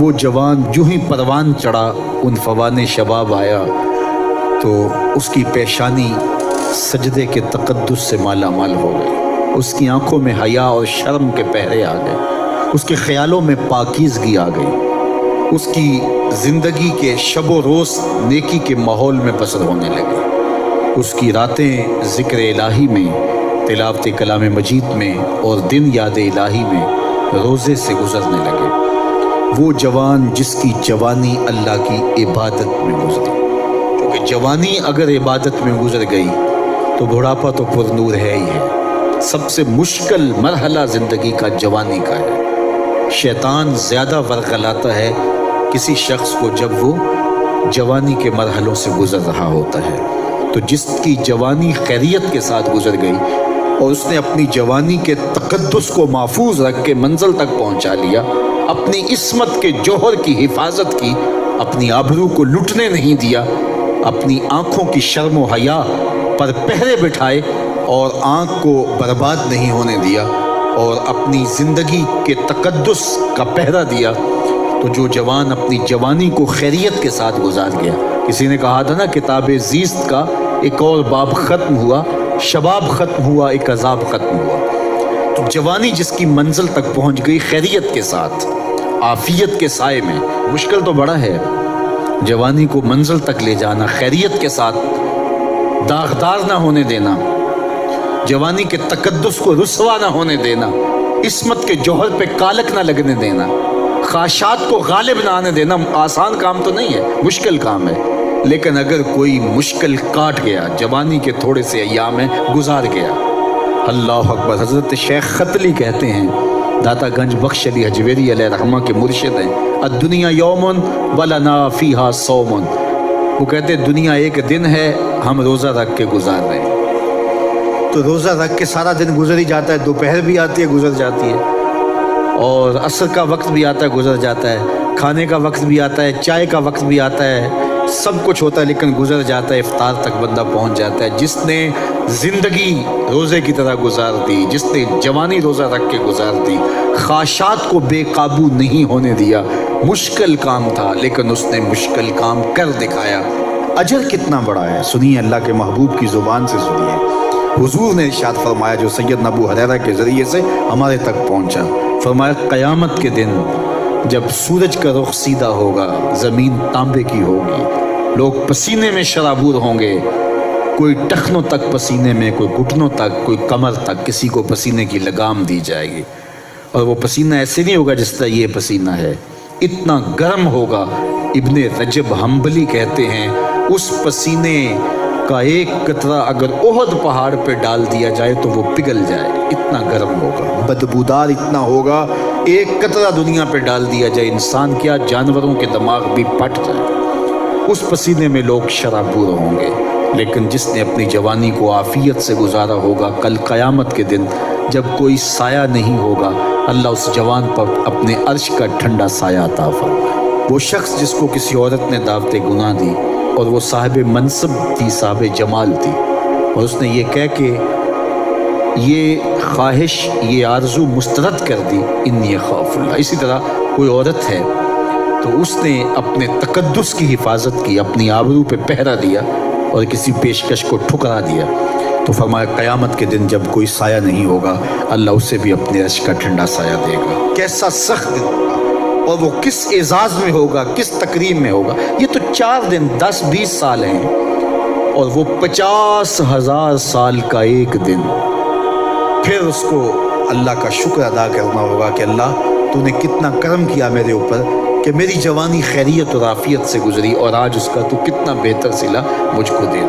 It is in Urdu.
وہ جوان جو ہی پروان چڑھا ان فوان شباب آیا تو اس کی پیشانی سجدے کے تقدس سے مالا مال ہو گئی، اس کی آنکھوں میں حیا اور شرم کے پہرے آ گئے، اس کے خیالوں میں پاکیزگی آ گئی، اس کی زندگی کے شب و روز نیکی کے ماحول میں بسر ہونے لگے، اس کی راتیں ذکر الہی میں، تلاوت کلام مجید میں اور دن یاد الہی میں روزے سے گزرنے لگے۔ وہ جوان جس کی جوانی اللہ کی عبادت میں گزری، کیونکہ جوانی اگر عبادت میں گزر گئی تو بڑھاپا تو پر نور ہے ہی ہے۔ سب سے مشکل مرحلہ زندگی کا جوانی کا ہے۔ شیطان زیادہ ورغلاتا ہے کسی شخص کو جب وہ جوانی کے مرحلوں سے گزر رہا ہوتا ہے۔ تو جس کی جوانی خیریت کے ساتھ گزر گئی اور اس نے اپنی جوانی کے تقدس کو محفوظ رکھ کے منزل تک پہنچا لیا، اپنی عصمت کے جوہر کی حفاظت کی، اپنی آبرو کو لٹنے نہیں دیا، اپنی آنکھوں کی شرم و حیا پر پہرے بٹھائے اور آنکھ کو برباد نہیں ہونے دیا اور اپنی زندگی کے تقدس کا پہرا دیا، تو جو جوان اپنی جوانی کو خیریت کے ساتھ گزار گیا۔ کسی نے کہا تھا نا، کتاب زیست کا ایک اور باب ختم ہوا، شباب ختم ہوا، ایک عذاب ختم ہوا۔ تو جوانی جس کی منزل تک پہنچ گئی خیریت کے ساتھ، عافیت کے سائے میں، مشکل تو بڑا ہے جوانی کو منزل تک لے جانا، خیریت کے ساتھ، داغدار نہ ہونے دینا، جوانی کے تقدس کو رسوا نہ ہونے دینا، عصمت کے جوہر پہ کالک نہ لگنے دینا، خواہشات کو غالب نہ آنے دینا۔ آسان کام تو نہیں ہے، مشکل کام ہے، لیکن اگر کوئی مشکل کاٹ گیا، جوانی کے تھوڑے سے ایام میں گزار گیا، اللہ اکبر۔ حضرت شیخ ختلی کہتے ہیں، داتا گنج بخش علی حجویری علیہ رحمہ کے مرشد ہیں، الدنیا یوم ولنا فیہا صوم۔ وہ کہتے ہیں دنیا ایک دن ہے، ہم روزہ رکھ کے گزار رہے ہیں۔ تو روزہ رکھ کے سارا دن گزر ہی جاتا ہے، دوپہر بھی آتی ہے گزر جاتی ہے، اور عصر کا وقت بھی آتا ہے گزر جاتا ہے، کھانے کا وقت بھی آتا ہے، چائے کا وقت بھی آتا ہے، سب کچھ ہوتا ہے لیکن گزر جاتا ہے، افطار تک بندہ پہنچ جاتا ہے۔ جس نے زندگی روزے کی طرح گزار دی، جس نے جوانی روزہ رکھ کے گزار دی، خواہشات کو بے قابو نہیں ہونے دیا، مشکل کام تھا لیکن اس نے مشکل کام کر دکھایا۔ اجر کتنا بڑا ہے، سنیے اللہ کے محبوب کی زبان سے سنیے۔ حضور نے ارشاد فرمایا جو سیدنا ابو ہریرہ کے ذریعے سے ہمارے تک پہنچا، فرمایا قیامت کے دن جب سورج کا رخ سیدھا ہوگا، زمین تانبے کی ہوگی، لوگ پسینے میں شرابور ہوں گے، کوئی ٹخنوں تک پسینے میں، کوئی گھٹنوں تک، کوئی کمر تک، کسی کو پسینے کی لگام دی جائے گی، اور وہ پسینہ ایسے نہیں ہوگا جس طرح یہ پسینہ ہے، اتنا گرم ہوگا۔ ابن رجب حنبلی کہتے ہیں اس پسینے کا ایک قطرہ اگر احد پہاڑ پہ ڈال دیا جائے تو وہ پگھل جائے، اتنا گرم ہوگا، بدبودار اتنا ہوگا، ایک قطرہ دنیا پہ ڈال دیا جائے، انسان کیا جانوروں کے دماغ بھی پھٹ جائے، اس پسینے میں لوگ شرابور ہوں گے۔ لیکن جس نے اپنی جوانی کو عافیت سے گزارا ہوگا، کل قیامت کے دن جب کوئی سایہ نہیں ہوگا، اللہ اس جوان پر اپنے عرش کا ٹھنڈا سایہ عطا فرمائے۔ وہ شخص جس کو کسی عورت نے دعوت گناہ دی اور وہ صاحب منصب تھی، صاحب جمال تھی، اور اس نے یہ کہہ کے یہ خواہش، یہ آرزو مسترد کر دی، انی خاف اللہ۔ اسی طرح کوئی عورت ہے تو اس نے اپنے تقدس کی حفاظت کی، اپنی آبرو پہ پہرا دیا اور کسی پیشکش کو ٹھکرا دیا، تو فرمایا قیامت کے دن جب کوئی سایہ نہیں ہوگا، اللہ اسے بھی اپنے عرش کا ٹھنڈا سایہ دے گا۔ کیسا سخت دن ہوگا، اور وہ کس اعزاز میں ہوگا، کس تکریم میں ہوگا۔ یہ تو 4 دن 10-20 سال ہیں، اور وہ 50,000 سال کا ایک دن۔ پھر اس کو اللہ کا شکر ادا کرنا ہوگا کہ اللہ تو نے کتنا کرم کیا میرے اوپر کہ میری جوانی خیریت اور عافیت سے گزری، اور آج اس کا تو کتنا بہتر صلہ مجھ کو دے۔